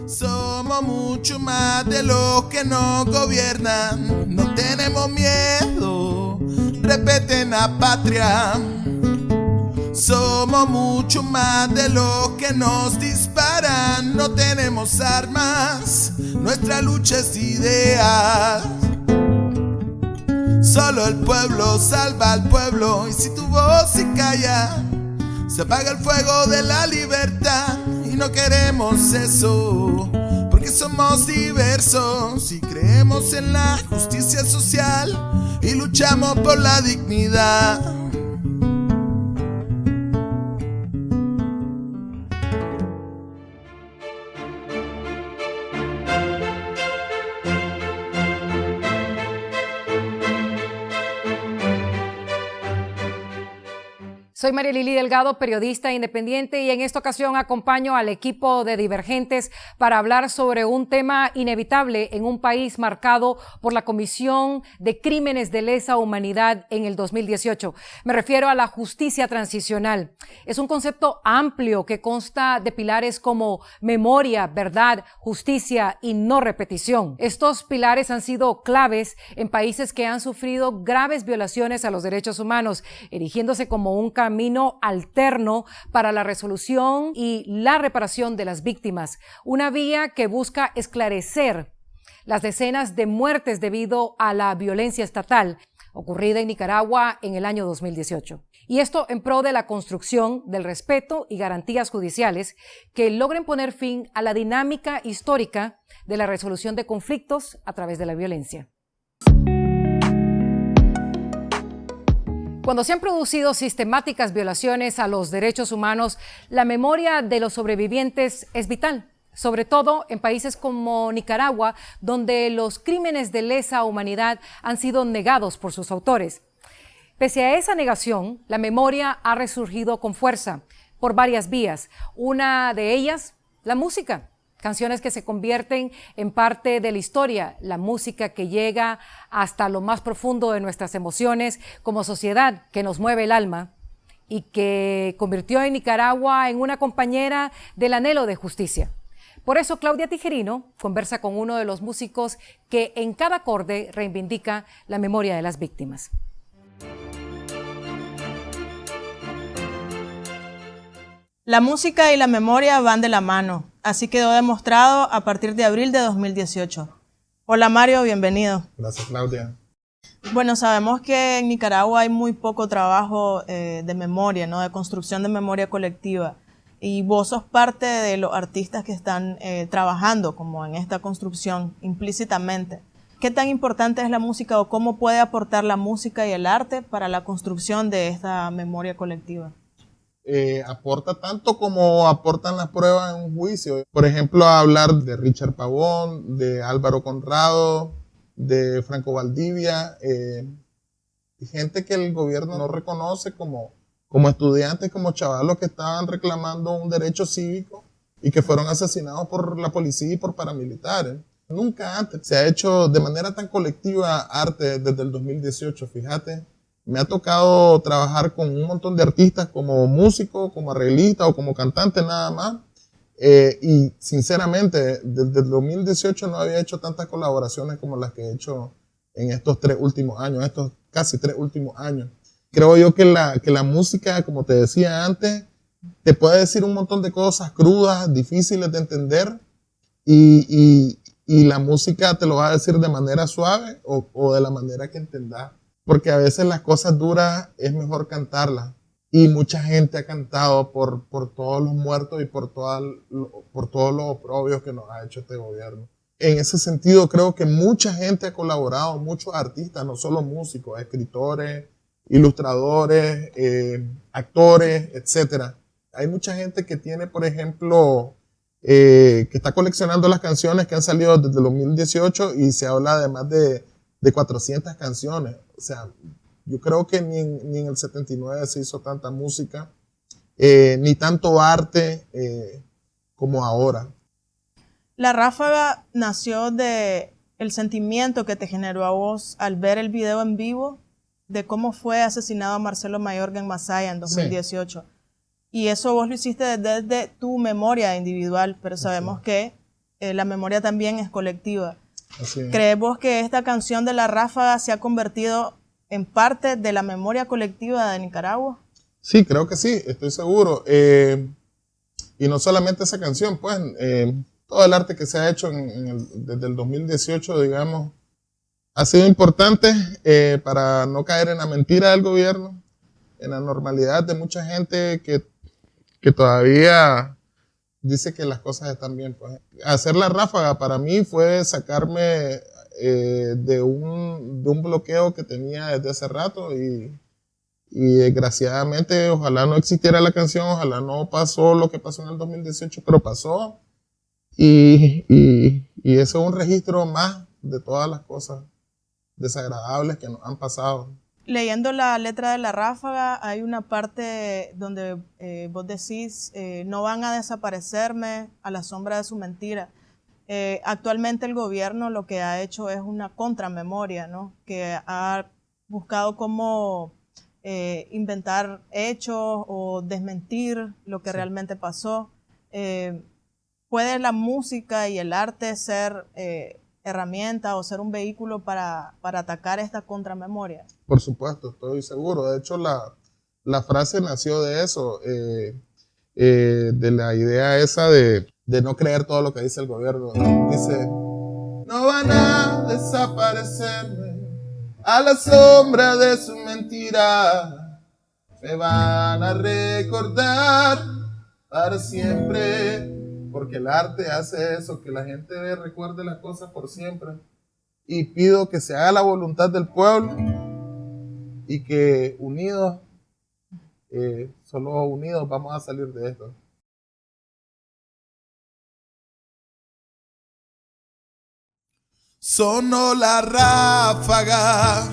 Somos mucho más de los que nos gobiernan. No tenemos miedo, respeten la patria. Somos mucho más de los que nos disparan. No tenemos armas, nuestra lucha es ideas. Solo el pueblo salva al pueblo, y si tu voz se calla, se apaga el fuego de la libertad. Y no queremos eso, porque somos diversos y creemos en la justicia social y luchamos por la dignidad. Soy María Lili Delgado, periodista independiente, y en esta ocasión acompaño al equipo de Divergentes para hablar sobre un tema inevitable en un país marcado por la comisión de crímenes de lesa humanidad en el 2018. Me refiero a la justicia transicional. Es un concepto amplio que consta de pilares como memoria, verdad, justicia y no repetición. Estos pilares han sido claves en países que han sufrido graves violaciones a los derechos humanos, erigiéndose como un camino alterno para la resolución y la reparación de las víctimas, una vía que busca esclarecer las decenas de muertes debido a la violencia estatal ocurrida en Nicaragua en el año 2018. Y esto en pro de la construcción del respeto y garantías judiciales que logren poner fin a la dinámica histórica de la resolución de conflictos a través de la violencia. Cuando se han producido sistemáticas violaciones a los derechos humanos, la memoria de los sobrevivientes es vital, sobre todo en países como Nicaragua, donde los crímenes de lesa humanidad han sido negados por sus autores. Pese a esa negación, la memoria ha resurgido con fuerza por varias vías. Una de ellas, la música. Canciones que se convierten en parte de la historia, la música que llega hasta lo más profundo de nuestras emociones como sociedad, que nos mueve el alma y que convirtió a Nicaragua en una compañera del anhelo de justicia. Por eso Claudia Tijerino conversa con uno de los músicos que en cada acorde reivindica la memoria de las víctimas. La música y la memoria van de la mano, así quedó demostrado a partir de abril de 2018. Hola Mario, bienvenido. Gracias, Claudia. Bueno, sabemos que en Nicaragua hay muy poco trabajo de memoria, ¿no? De construcción de memoria colectiva. Y vos sos parte de los artistas que están trabajando como en esta construcción implícitamente. ¿Qué tan importante es la música o cómo puede aportar la música y el arte para la construcción de esta memoria colectiva? Aporta tanto como aportan las pruebas en un juicio. Por ejemplo, hablar de Richard Pavón, de Álvaro Conrado, de Franco Valdivia, gente que el gobierno no reconoce como estudiantes, como chavalos que estaban reclamando un derecho cívico y que fueron asesinados por la policía y por paramilitares. Nunca antes se ha hecho de manera tan colectiva arte desde el 2018, fíjate. Me ha tocado trabajar con un montón de artistas como músico, como arreglista o como cantante nada más. Y sinceramente, desde el 2018 no había hecho tantas colaboraciones como las que he hecho en estos 3 últimos años, estos casi 3 últimos años. Creo yo que la música, como te decía antes, te puede decir un montón de cosas crudas, difíciles de entender, y la música te lo va a decir de manera suave o de la manera que entendás. Porque a veces las cosas duras es mejor cantarlas. Y mucha gente ha cantado por todos los muertos y por todos los oprobios que nos ha hecho este gobierno. En ese sentido, creo que mucha gente ha colaborado, muchos artistas, no solo músicos, escritores, ilustradores, actores, etc. Hay mucha gente que tiene, por ejemplo, que está coleccionando las canciones que han salido desde el 2018 y se habla de más de 400 canciones. O sea, yo creo que ni en el 79 se hizo tanta música, ni tanto arte como ahora. La Ráfaga nació de el sentimiento que te generó a vos al ver el video en vivo de cómo fue asesinado Marcelo Mayorga en Masaya en 2018. Sí. Y eso vos lo hiciste desde tu memoria individual, pero sabemos que la memoria también es colectiva. Así es. ¿Crees vos que esta canción de La Ráfaga se ha convertido en parte de la memoria colectiva de Nicaragua? Sí, creo que sí, estoy seguro. Y no solamente esa canción, pues todo el arte que se ha hecho desde el 2018, digamos, ha sido importante para no caer en la mentira del gobierno, en la normalidad de mucha gente que todavía dice que las cosas están bien. Pues. Hacer La Ráfaga para mí fue sacarme de un bloqueo que tenía desde hace rato y desgraciadamente ojalá no existiera la canción, ojalá no pasó lo que pasó en el 2018, pero pasó y ese es un registro más de todas las cosas desagradables que nos han pasado. Leyendo la letra de La Ráfaga hay una parte donde vos decís no van a desaparecerme a la sombra de su mentira. Actualmente el gobierno lo que ha hecho es una contramemoria, ¿no? Que ha buscado cómo inventar hechos o desmentir lo que realmente pasó. ¿Puede la música y el arte ser herramienta o ser un vehículo para atacar esta contramemoria? Por supuesto, estoy seguro. De hecho, la frase nació de eso, de la idea esa de no creer todo lo que dice el gobierno. Dice, no van a desaparecerme a la sombra de su mentira, me van a recordar para siempre, porque el arte hace eso, que la gente recuerde las cosas por siempre. Y pido que se haga la voluntad del pueblo y que unidos, solo unidos vamos a salir de esto. Sonó la ráfaga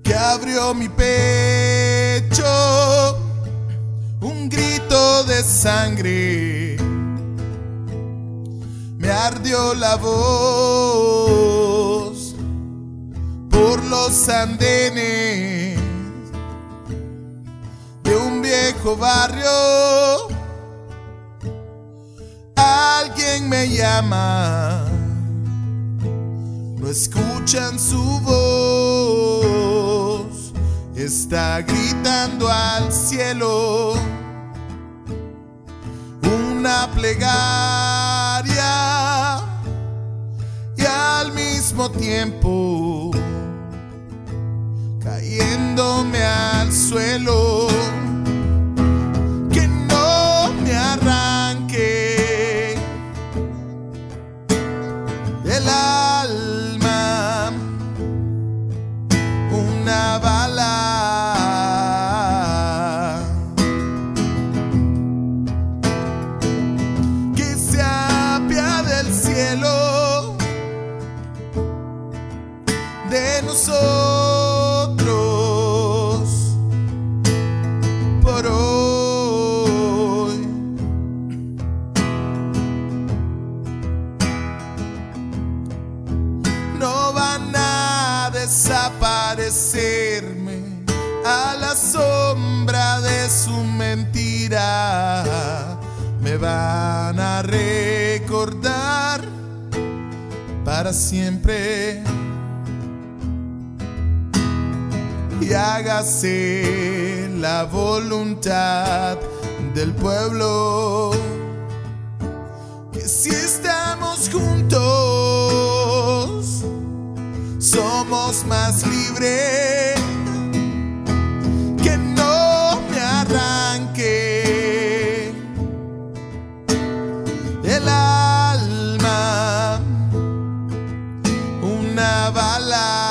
que abrió mi pecho, un grito de sangre, me ardió la voz por los andenes de un viejo barrio. Alguien me llama, no escuchan su voz, está gritando al cielo una plegaria y al mismo tiempo cayéndome al suelo, que no me arranque del alma una bala, que se apiade del cielo de nosotros por hoy. No van a desaparecerme a la sombra de su mentira, me van a recordar para siempre. Y hágase la voluntad del pueblo, que si estamos juntos somos más libres, que no me arranque el alma una bala,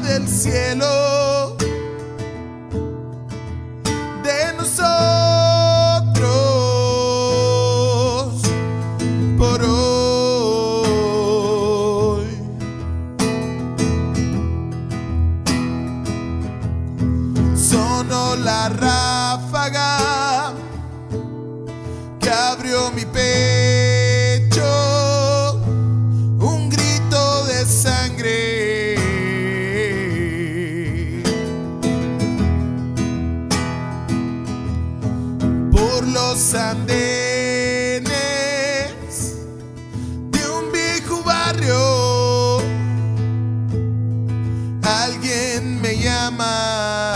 del cielo de nosotros por hoy. Sonó la ráfaga que abrió mi pecho, un grito de sangre los andenes de un viejo barrio. Alguien me llama,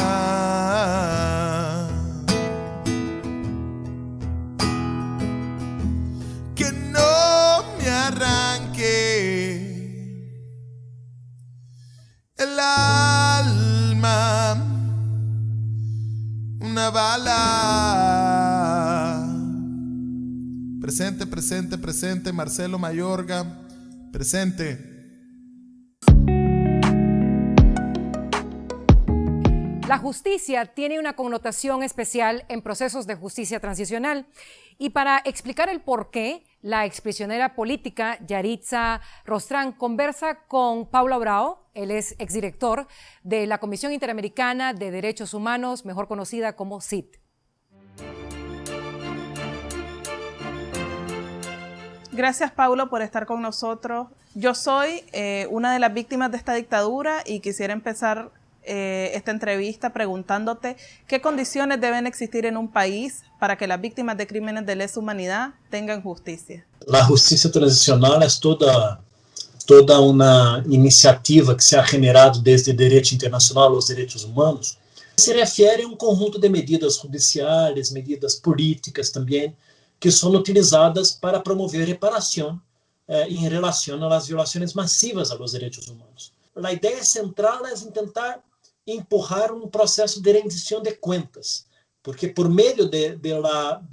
que no me arranque el alma una bala. Presente, presente, presente, Marcelo Mayorga, presente. La justicia tiene una connotación especial en procesos de justicia transicional y para explicar el porqué, la exprisionera política Yaritza Rostrán conversa con Paulo Abrao. Él es exdirector de la Comisión Interamericana de Derechos Humanos, mejor conocida como CID. Gracias, Paulo, por estar con nosotros. Yo soy una de las víctimas de esta dictadura y quisiera empezar esta entrevista preguntándote qué condiciones deben existir en un país para que las víctimas de crímenes de lesa humanidad tengan justicia. La justicia transicional es toda una iniciativa que se ha generado desde el derecho internacional a los derechos humanos. Se refiere a un conjunto de medidas judiciales, medidas políticas también, que son utilizadas para promover reparación en relación a las violaciones masivas a los derechos humanos. La idea central es intentar empujar un proceso de rendición de cuentas, porque por medio de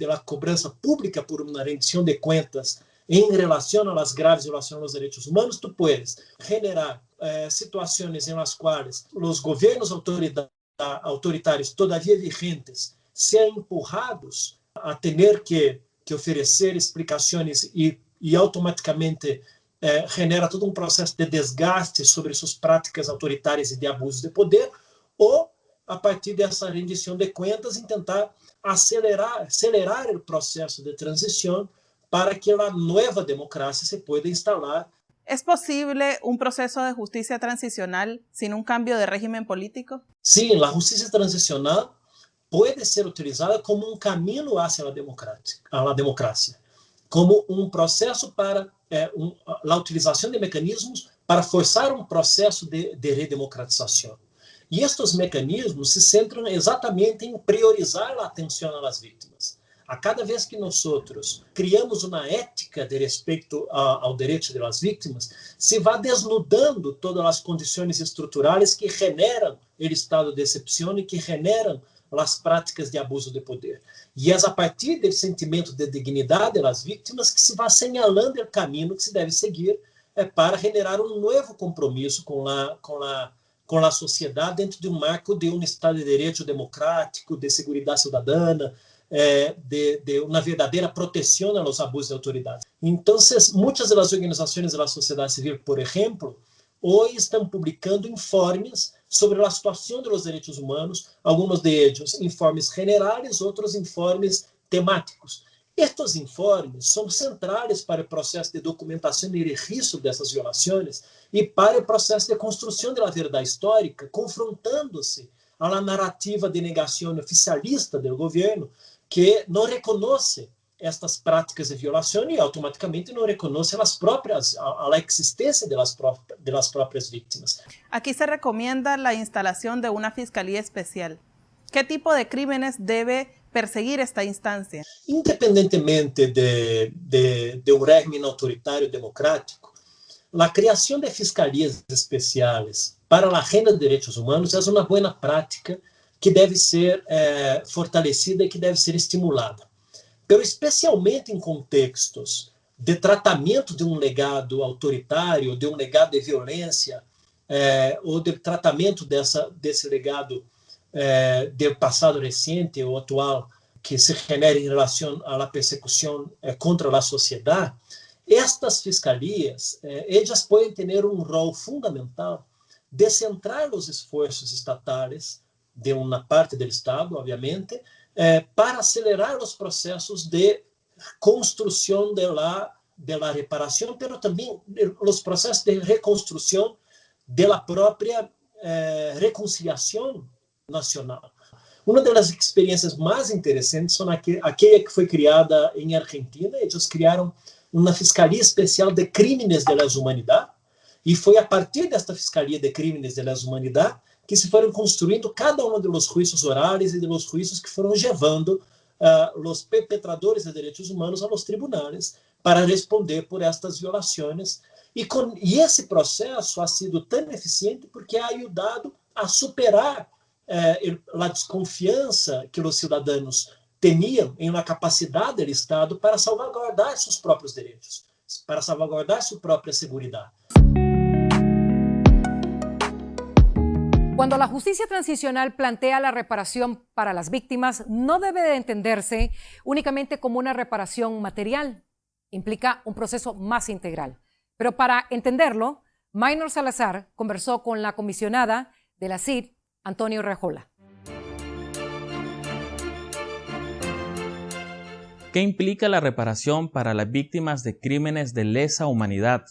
la cobranza pública por una rendición de cuentas en relación a las graves violaciones a los derechos humanos, tú puedes generar situaciones en las cuales los gobiernos autoritarios todavía vigentes sean empujados a tener que ofrecer explicaciones y automáticamente genera todo un proceso de desgaste sobre sus prácticas autoritarias y de abuso de poder, o a partir de esa rendición de cuentas intentar acelerar el proceso de transición para que la nueva democracia se pueda instalar. ¿Es posible un proceso de justicia transicional sin un cambio de régimen político? Sí, la justicia transicional puede ser utilizada como un camino hacia la democracia, como un proceso para la utilización de mecanismos para forzar un proceso de redemocratización. Y estos mecanismos se centran exactamente en priorizar la atención a las víctimas. A cada vez que nosotros criamos una ética de respecto ao derecho de las víctimas, se va desnudando todas las condiciones estructurales que generan el estado de excepción y que generan las práticas de abuso de poder. E é a partir do sentimento de dignidade das vítimas que se vai señalando o caminho que se deve seguir para generar um novo compromisso com a sociedade dentro de um marco de um Estado de Direito democrático, de segurança cidadana, de uma verdadeira proteção aos abusos de autoridade. Então, muitas das organizações da sociedade civil, por exemplo, hoje estão publicando informes sobre a situação dos direitos humanos, alguns de eles informes generais, outros informes temáticos. Estes informes são centrais para o processo de documentação e registro dessas violações e para o processo de construção da verdade histórica, confrontando-se à narrativa de negação oficialista do governo, que não reconhece estas práticas de violação e automaticamente não reconhece a existência das próprias vítimas. Aquí se recomienda la instalación de una fiscalía especial. ¿Qué tipo de crímenes debe perseguir esta instancia? Independentemente de un régimen autoritario democrático, la creación de fiscalías especiales para la agenda de derechos humanos es una buena práctica que debe ser fortalecida y que debe ser estimulada. Pero especialmente em contextos de tratamento de um legado autoritário, de um legado de violência, ou de tratamento desse legado do passado recente ou atual, que se genera em relação à persecução contra a sociedade, estas fiscalias, elas podem ter um rol fundamental de centrar os esforços estatais de uma parte do Estado, obviamente, para acelerar os processos de construção de la reparação, mas também os processos de reconstrução da própria reconciliação nacional. Uma das experiências mais interessantes são aquela que foi criada em Argentina. Eles criaram uma Fiscalia Especial de Crímenes de lesa Humanidade, e foi a partir desta Fiscalia de Crímenes de lesa Humanidade que se foram construindo cada um dos juízos orais e dos juízos que foram levando os perpetradores de direitos humanos a los tribunais para responder por estas violações. E esse processo ha sido tão eficiente porque ha ajudado a superar a desconfiança que os cidadãos tinham em uma capacidade do Estado para salvaguardar seus próprios direitos, para salvaguardar sua própria seguridade. Cuando la justicia transicional plantea la reparación para las víctimas, no debe de entenderse únicamente como una reparación material. Implica un proceso más integral. Pero para entenderlo, Maynor Salazar conversó con la comisionada de la CID, Antonio Rejola. ¿Qué implica la reparación para las víctimas de crímenes de lesa humanidad?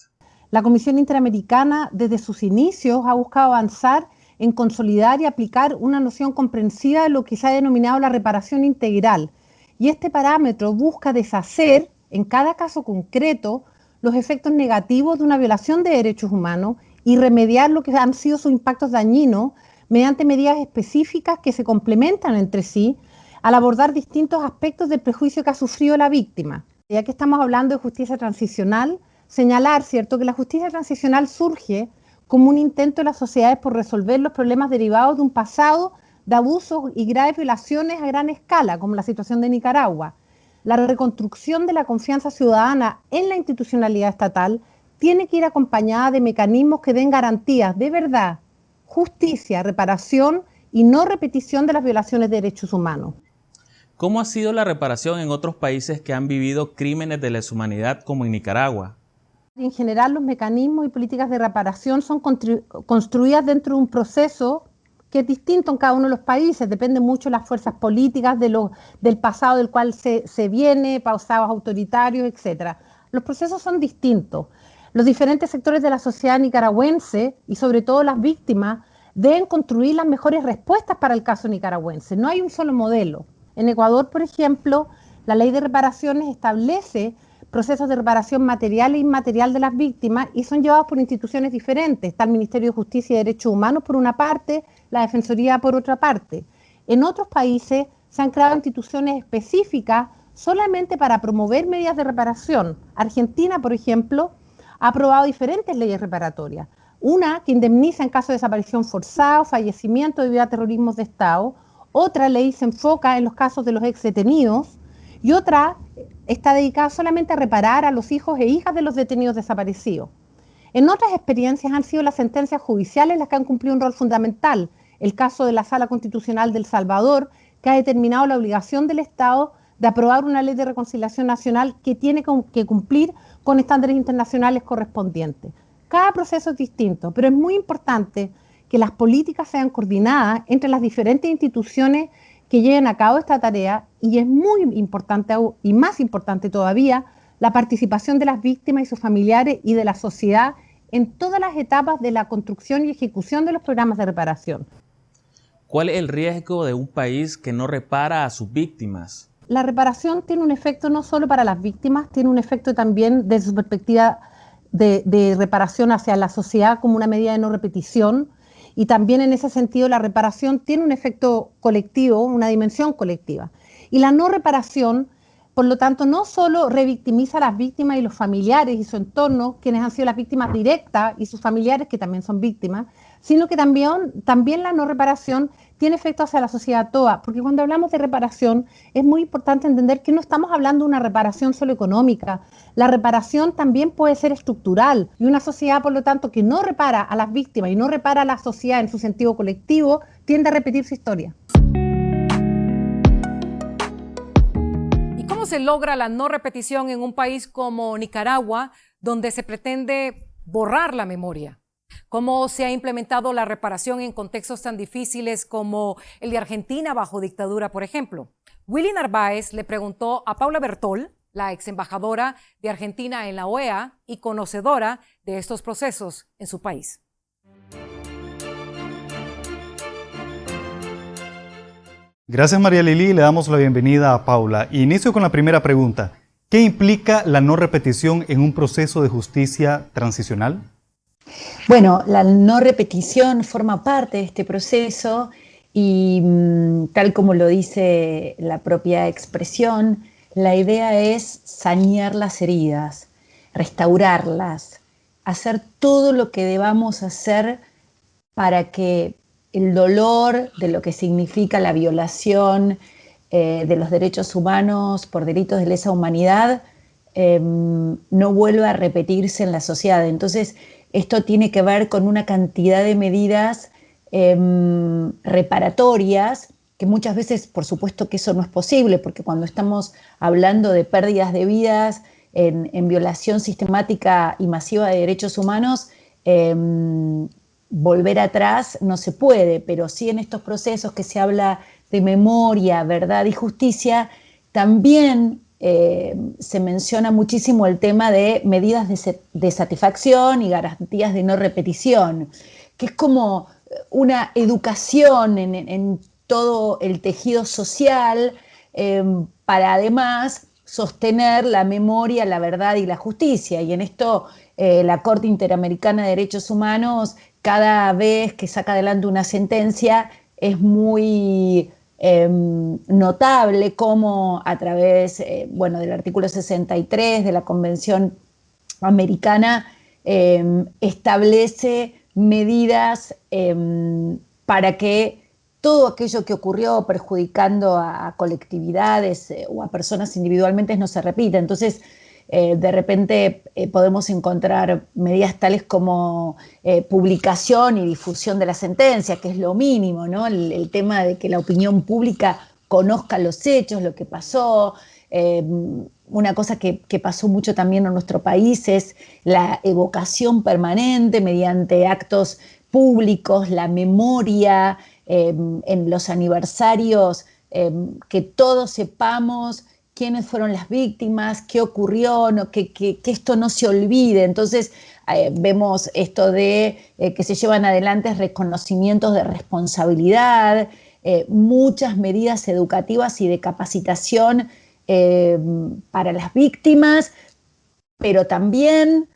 La Comisión Interamericana, desde sus inicios, ha buscado avanzar en consolidar y aplicar una noción comprensiva de lo que se ha denominado la reparación integral. Y este parámetro busca deshacer, en cada caso concreto, los efectos negativos de una violación de derechos humanos y remediar lo que han sido sus impactos dañinos mediante medidas específicas que se complementan entre sí al abordar distintos aspectos del prejuicio que ha sufrido la víctima. Ya que estamos hablando de justicia transicional, señalar, ¿cierto?, que la justicia transicional surge como un intento de las sociedades por resolver los problemas derivados de un pasado de abusos y graves violaciones a gran escala, como la situación de Nicaragua. La reconstrucción de la confianza ciudadana en la institucionalidad estatal tiene que ir acompañada de mecanismos que den garantías de verdad, justicia, reparación y no repetición de las violaciones de derechos humanos. ¿Cómo ha sido la reparación en otros países que han vivido crímenes de lesa humanidad como en Nicaragua? En general, los mecanismos y políticas de reparación son construidas dentro de un proceso que es distinto en cada uno de los países, depende mucho de las fuerzas políticas, del pasado del cual se viene, pasados autoritarios, etc. Los procesos son distintos. Los diferentes sectores de la sociedad nicaragüense, y sobre todo las víctimas, deben construir las mejores respuestas para el caso nicaragüense. No hay un solo modelo. En Ecuador, por ejemplo, la ley de reparaciones establece procesos de reparación material e inmaterial de las víctimas y son llevados por instituciones diferentes. Está el Ministerio de Justicia y Derechos Humanos por una parte, la Defensoría por otra parte. En otros países se han creado instituciones específicas solamente para promover medidas de reparación. Argentina, por ejemplo, ha aprobado diferentes leyes reparatorias. Una que indemniza en caso de desaparición forzada o fallecimiento debido a terrorismos de Estado. Otra ley se enfoca en los casos de los exdetenidos y otra está dedicada solamente a reparar a los hijos e hijas de los detenidos desaparecidos. En otras experiencias han sido las sentencias judiciales las que han cumplido un rol fundamental. El caso de la Sala Constitucional de El Salvador, que ha determinado la obligación del Estado de aprobar una ley de reconciliación nacional que tiene que cumplir con estándares internacionales correspondientes. Cada proceso es distinto, pero es muy importante que las políticas sean coordinadas entre las diferentes instituciones que lleven a cabo esta tarea, y es muy importante y más importante todavía la participación de las víctimas y sus familiares y de la sociedad en todas las etapas de la construcción y ejecución de los programas de reparación. ¿Cuál es el riesgo de un país que no repara a sus víctimas? La reparación tiene un efecto no solo para las víctimas, tiene un efecto también desde su perspectiva de reparación hacia la sociedad como una medida de no repetición. Y también en ese sentido la reparación tiene un efecto colectivo, una dimensión colectiva. Y la no reparación, por lo tanto, no solo revictimiza a las víctimas y los familiares y su entorno, quienes han sido las víctimas directas, y sus familiares, que también son víctimas, sino que también la no reparación tiene efecto hacia la sociedad toda, porque cuando hablamos de reparación es muy importante entender que no estamos hablando de una reparación solo económica. La reparación también puede ser estructural, y una sociedad, por lo tanto, que no repara a las víctimas y no repara a la sociedad en su sentido colectivo, tiende a repetir su historia. ¿Y cómo se logra la no repetición en un país como Nicaragua, donde se pretende borrar la memoria? ¿Cómo se ha implementado la reparación en contextos tan difíciles como el de Argentina bajo dictadura, por ejemplo? Willy Narváez le preguntó a Paula Bertol, la ex embajadora de Argentina en la OEA y conocedora de estos procesos en su país. Gracias, María Lili. Le damos la bienvenida a Paula. Inicio con la primera pregunta. ¿Qué implica la no repetición en un proceso de justicia transicional? Bueno, la no repetición forma parte de este proceso y tal como lo dice la propia expresión, la idea es sanear las heridas, restaurarlas, hacer todo lo que debamos hacer para que el dolor de lo que significa la violación de los derechos humanos por delitos de lesa humanidad no vuelva a repetirse en la sociedad. Entonces, esto tiene que ver con una cantidad de medidas reparatorias, que muchas veces, por supuesto que eso no es posible, porque cuando estamos hablando de pérdidas de vidas en violación sistemática y masiva de derechos humanos, volver atrás no se puede, pero sí en estos procesos que se habla de memoria, verdad y justicia, también se menciona muchísimo el tema de medidas de satisfacción y garantías de no repetición, que es como una educación en todo el tejido social para además sostener la memoria, la verdad y la justicia. Y en esto la Corte Interamericana de Derechos Humanos, cada vez que saca adelante una sentencia, es muy notable cómo a través del artículo 63 de la Convención Americana establece medidas para que todo aquello que ocurrió perjudicando a colectividades o a personas individualmente no se repita. Entonces, de repente podemos encontrar medidas tales como publicación y difusión de la sentencia, que es lo mínimo, ¿no? El tema de que la opinión pública conozca los hechos, lo que pasó. Una cosa que pasó mucho también en nuestro país es la evocación permanente mediante actos públicos, la memoria, en los aniversarios, que todos sepamos quiénes fueron las víctimas, qué ocurrió, que esto no se olvide. Entonces vemos esto de que se llevan adelante reconocimientos de responsabilidad, muchas medidas educativas y de capacitación para las víctimas, pero también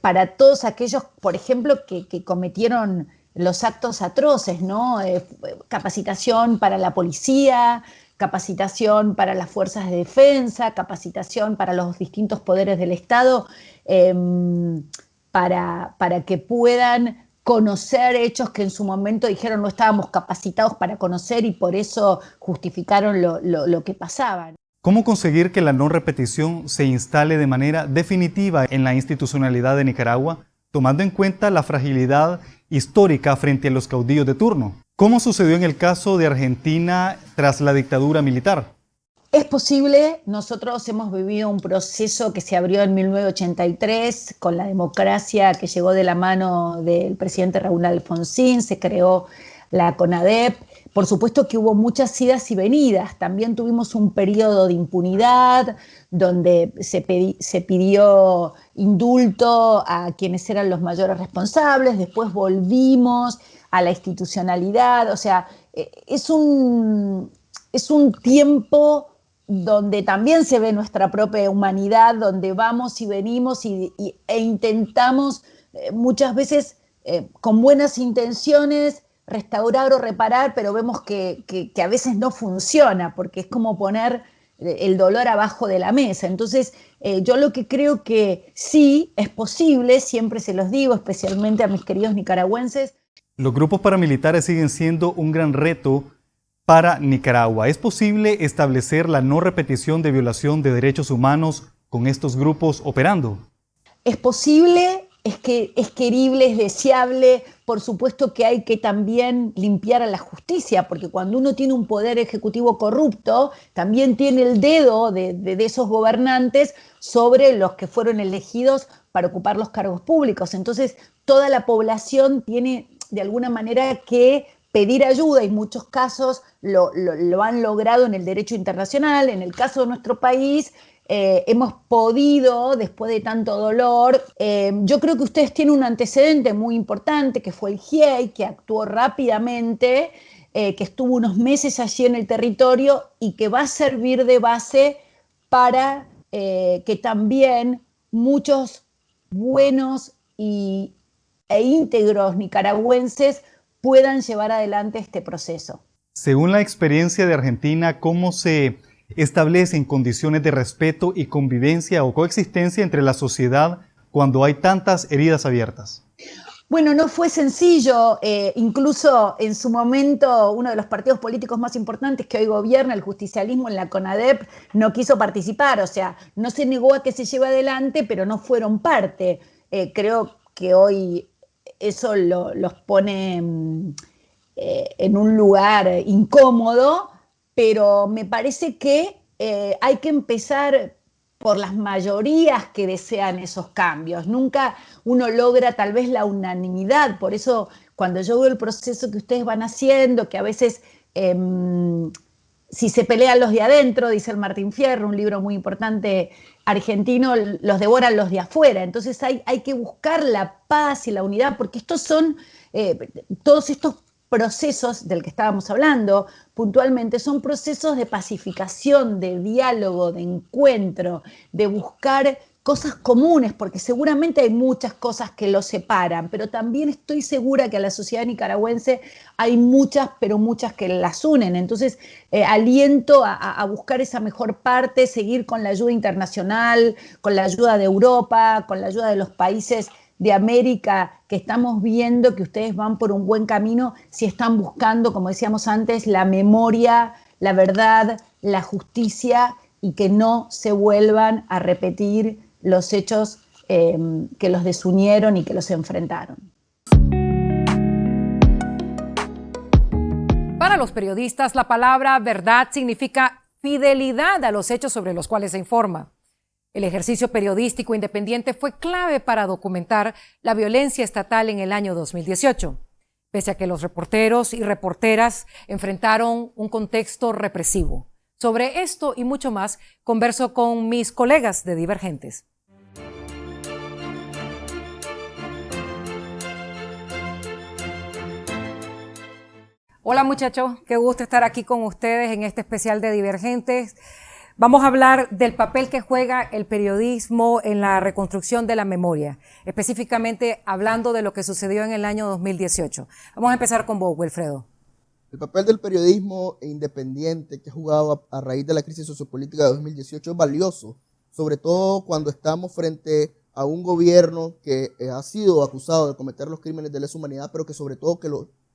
para todos aquellos, por ejemplo, que cometieron los actos atroces, ¿no? Capacitación para la policía, capacitación para las fuerzas de defensa, capacitación para los distintos poderes del Estado, para que puedan conocer hechos que en su momento dijeron no estábamos capacitados para conocer y por eso justificaron lo que pasaba. ¿Cómo conseguir que la no repetición se instale de manera definitiva en la institucionalidad de Nicaragua, tomando en cuenta la fragilidad histórica frente a los caudillos de turno? ¿Cómo sucedió en el caso de Argentina tras la dictadura militar? Es posible. Nosotros hemos vivido un proceso que se abrió en 1983 con la democracia que llegó de la mano del presidente Raúl Alfonsín, se creó la CONADEP. Por supuesto que hubo muchas idas y venidas. También tuvimos un periodo de impunidad donde se pidió indulto a quienes eran los mayores responsables. Después volvimos a la institucionalidad. O sea, es un tiempo donde también se ve nuestra propia humanidad, donde vamos y venimos e intentamos muchas veces con buenas intenciones restaurar o reparar, pero vemos que a veces no funciona, porque es como poner el dolor abajo de la mesa. Entonces, yo lo que creo que sí es posible, siempre se los digo, especialmente a mis queridos nicaragüenses. Los grupos paramilitares siguen siendo un gran reto para Nicaragua. ¿Es posible establecer la no repetición de violación de derechos humanos con estos grupos operando? Es posible. Es querible, es deseable. Por supuesto que hay que también limpiar a la justicia, porque cuando uno tiene un poder ejecutivo corrupto, también tiene el dedo de esos gobernantes sobre los que fueron elegidos para ocupar los cargos públicos. Entonces, toda la población tiene de alguna manera que pedir ayuda, y muchos casos lo han logrado en el derecho internacional. En el caso de nuestro país, hemos podido, después de tanto dolor, yo creo que ustedes tienen un antecedente muy importante, que fue el GIEI, que actuó rápidamente que estuvo unos meses allí en el territorio y que va a servir de base para que también muchos buenos e íntegros nicaragüenses puedan llevar adelante este proceso. Según la experiencia de Argentina, ¿cómo se establecen condiciones de respeto y convivencia o coexistencia entre la sociedad cuando hay tantas heridas abiertas? Bueno, no fue sencillo, incluso en su momento uno de los partidos políticos más importantes que hoy gobierna, el justicialismo en la CONADEP, no quiso participar, o sea, no se negó a que se lleve adelante, pero no fueron parte. Creo que hoy eso los pone en un lugar incómodo, pero me parece que hay que empezar por las mayorías que desean esos cambios. Nunca uno logra tal vez la unanimidad, por eso cuando yo veo el proceso que ustedes van haciendo, que a veces si se pelean los de adentro, dice el Martín Fierro, un libro muy importante argentino, los devoran los de afuera. Entonces hay que buscar la paz y la unidad, porque estos son, todos estos procesos del que estábamos hablando puntualmente son procesos de pacificación, de diálogo, de encuentro, de buscar cosas comunes, porque seguramente hay muchas cosas que los separan, pero también estoy segura que a la sociedad nicaragüense hay muchas, pero muchas que las unen. Entonces, aliento a buscar esa mejor parte, seguir con la ayuda internacional, con la ayuda de Europa, con la ayuda de los países de América, que estamos viendo que ustedes van por un buen camino si están buscando, como decíamos antes, la memoria, la verdad, la justicia, y que no se vuelvan a repetir los hechos que los desunieron y que los enfrentaron. Para los periodistas, la palabra verdad significa fidelidad a los hechos sobre los cuales se informa. El ejercicio periodístico independiente fue clave para documentar la violencia estatal en el año 2018, pese a que los reporteros y reporteras enfrentaron un contexto represivo. Sobre esto y mucho más, converso con mis colegas de Divergentes. Hola muchachos, qué gusto estar aquí con ustedes en este especial de Divergentes. Vamos a hablar del papel que juega el periodismo en la reconstrucción de la memoria, específicamente hablando de lo que sucedió en el año 2018. Vamos a empezar con vos, Wilfredo. El papel del periodismo independiente que ha jugado a raíz de la crisis sociopolítica de 2018 es valioso, sobre todo cuando estamos frente a un gobierno que ha sido acusado de cometer los crímenes de lesa humanidad, pero que sobre todo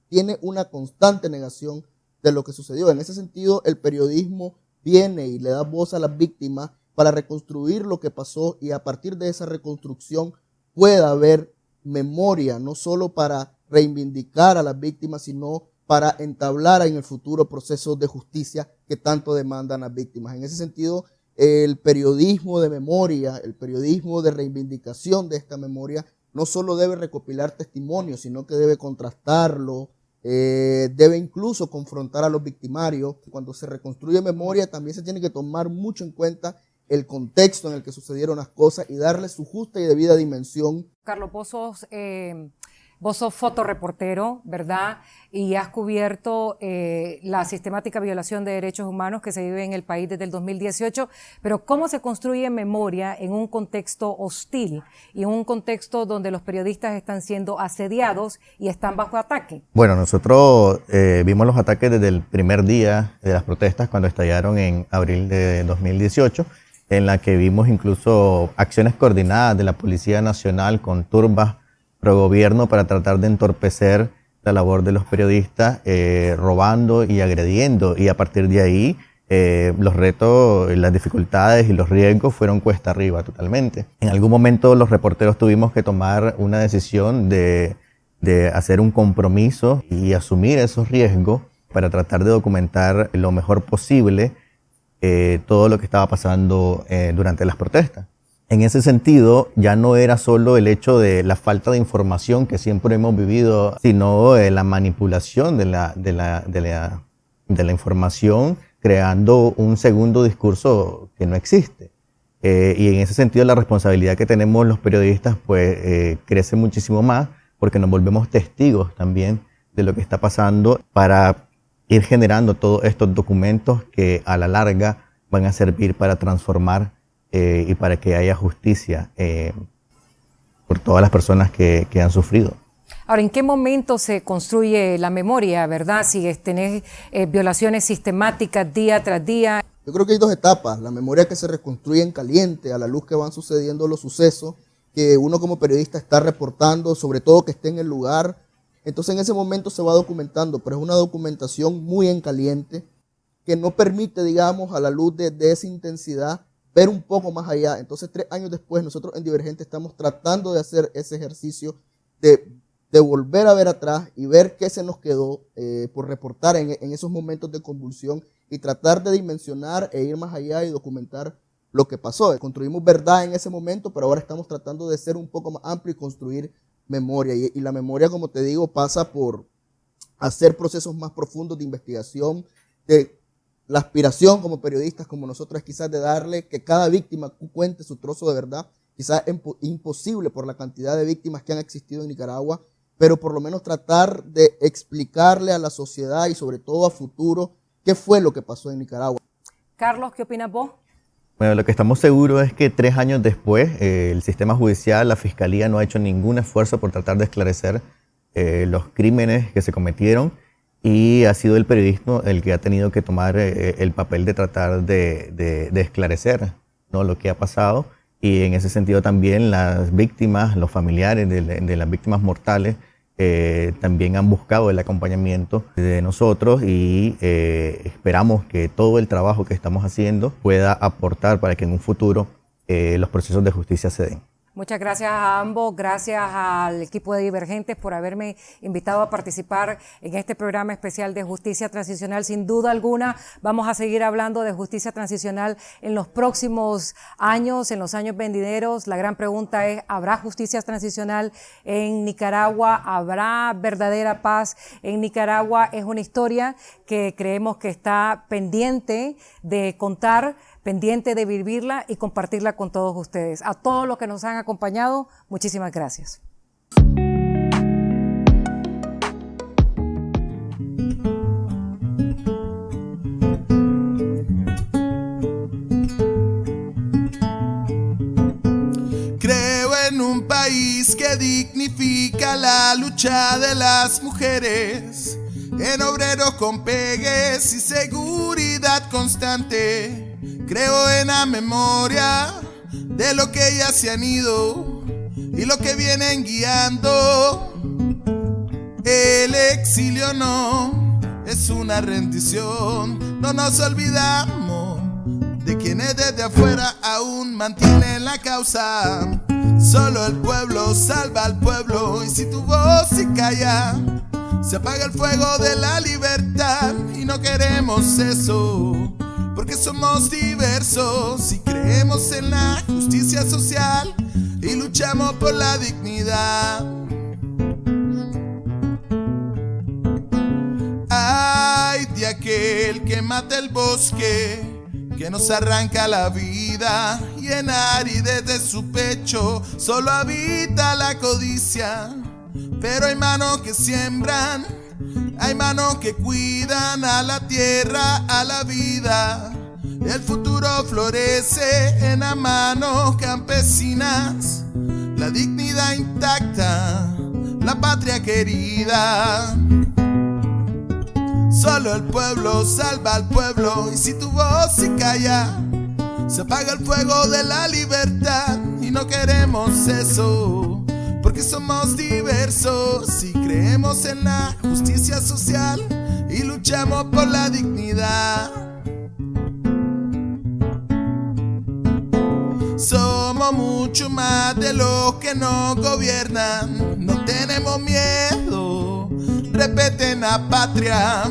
tiene una constante negación de lo que sucedió. En ese sentido, el periodismo viene y le da voz a las víctimas para reconstruir lo que pasó, y a partir de esa reconstrucción pueda haber memoria, no solo para reivindicar a las víctimas, sino para entablar en el futuro procesos de justicia que tanto demandan las víctimas. En ese sentido, el periodismo de memoria, el periodismo de reivindicación de esta memoria, no solo debe recopilar testimonios, sino que debe contrastarlo, debe incluso confrontar a los victimarios. Cuando se reconstruye memoria, también se tiene que tomar mucho en cuenta el contexto en el que sucedieron las cosas y darle su justa y debida dimensión. Carlos, vos sos fotoreportero, ¿verdad? Y has cubierto la sistemática violación de derechos humanos que se vive en el país desde el 2018, pero ¿cómo se construye memoria en un contexto hostil y en un contexto donde los periodistas están siendo asediados y están bajo ataque? Bueno, nosotros vimos los ataques desde el primer día de las protestas cuando estallaron en abril de 2018, en la que vimos incluso acciones coordinadas de la Policía Nacional con turbas pro gobierno para tratar de entorpecer la labor de los periodistas, robando y agrediendo, y a partir de ahí los retos, las dificultades y los riesgos fueron cuesta arriba totalmente. En algún momento los reporteros tuvimos que tomar una decisión de hacer un compromiso y asumir esos riesgos para tratar de documentar lo mejor posible todo lo que estaba pasando durante las protestas. En ese sentido, ya no era solo el hecho de la falta de información que siempre hemos vivido, sino la manipulación de la información, creando un segundo discurso que no existe. Y en ese sentido, la responsabilidad que tenemos los periodistas pues crece muchísimo más, porque nos volvemos testigos también de lo que está pasando para ir generando todos estos documentos que a la larga van a servir para transformar y para que haya justicia por todas las personas que han sufrido. Ahora, ¿en qué momento se construye la memoria, verdad? Si tenés violaciones sistemáticas día tras día. Yo creo que hay dos etapas. La memoria que se reconstruye en caliente a la luz que van sucediendo los sucesos, que uno como periodista está reportando, sobre todo que esté en el lugar. Entonces en ese momento se va documentando, pero es una documentación muy en caliente que no permite, digamos, a la luz de esa intensidad, ver un poco más allá. Entonces 3 años después nosotros en Divergente estamos tratando de hacer ese ejercicio de volver a ver atrás y ver qué se nos quedó por reportar en esos momentos de convulsión y tratar de dimensionar e ir más allá y documentar lo que pasó. Construimos verdad en ese momento, pero ahora estamos tratando de ser un poco más amplio y construir memoria. Y la memoria, como te digo, pasa por hacer procesos más profundos de investigación, de la aspiración como periodistas, como nosotros, quizás de darle que cada víctima cuente su trozo de verdad. Quizás es imposible por la cantidad de víctimas que han existido en Nicaragua, pero por lo menos tratar de explicarle a la sociedad y sobre todo a futuro qué fue lo que pasó en Nicaragua. Carlos, ¿qué opinas vos? Bueno, lo que estamos seguros es que 3 años después el sistema judicial, la fiscalía no ha hecho ningún esfuerzo por tratar de esclarecer los crímenes que se cometieron y ha sido el periodismo el que ha tenido que tomar el papel de tratar de esclarecer, ¿no?, lo que ha pasado. Y en ese sentido también las víctimas, los familiares de las víctimas mortales también han buscado el acompañamiento de nosotros y esperamos que todo el trabajo que estamos haciendo pueda aportar para que en un futuro los procesos de justicia se den. Muchas gracias a ambos, gracias al equipo de Divergentes por haberme invitado a participar en este programa especial de Justicia Transicional. Sin duda alguna vamos a seguir hablando de justicia transicional en los próximos años, en los años venideros. La gran pregunta es, ¿habrá justicia transicional en Nicaragua? ¿Habrá verdadera paz en Nicaragua? Es una historia que creemos que está pendiente de contar, pendiente de vivirla y compartirla con todos ustedes. A todos los que nos han acompañado, muchísimas gracias. Creo en un país que dignifica la lucha de las mujeres, en obreros con pegues y seguridad constante. Creo en la memoria de lo que ya se han ido y lo que vienen guiando. El exilio no es una rendición, no nos olvidamos de quienes desde afuera aún mantienen la causa. Solo el pueblo salva al pueblo y si tu voz se calla, se apaga el fuego de la libertad y no queremos eso. Porque somos diversos y creemos en la justicia social y luchamos por la dignidad. Ay de aquel que mata el bosque, que nos arranca la vida, y en aridez de su pecho solo habita la codicia. Pero hay manos que siembran, hay manos que cuidan a la tierra, a la vida. El futuro florece en las manos campesinas, la dignidad intacta, la patria querida. Solo el pueblo salva al pueblo y si tu voz se calla, se apaga el fuego de la libertad y no queremos eso. Porque somos diversos y creemos en la justicia social y luchamos por la dignidad. Somos mucho más de los que nos gobiernan, no tenemos miedo, respeten la patria.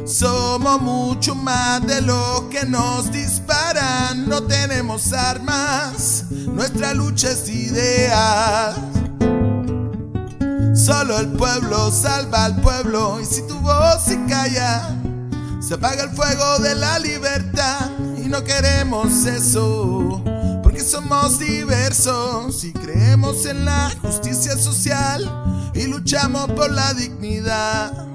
Somos mucho más de los que nos disparan, no tenemos armas, nuestra lucha es idea. Solo el pueblo salva al pueblo y si tu voz se calla, se apaga el fuego de la libertad y no queremos eso. Porque somos diversos y creemos en la justicia social y luchamos por la dignidad.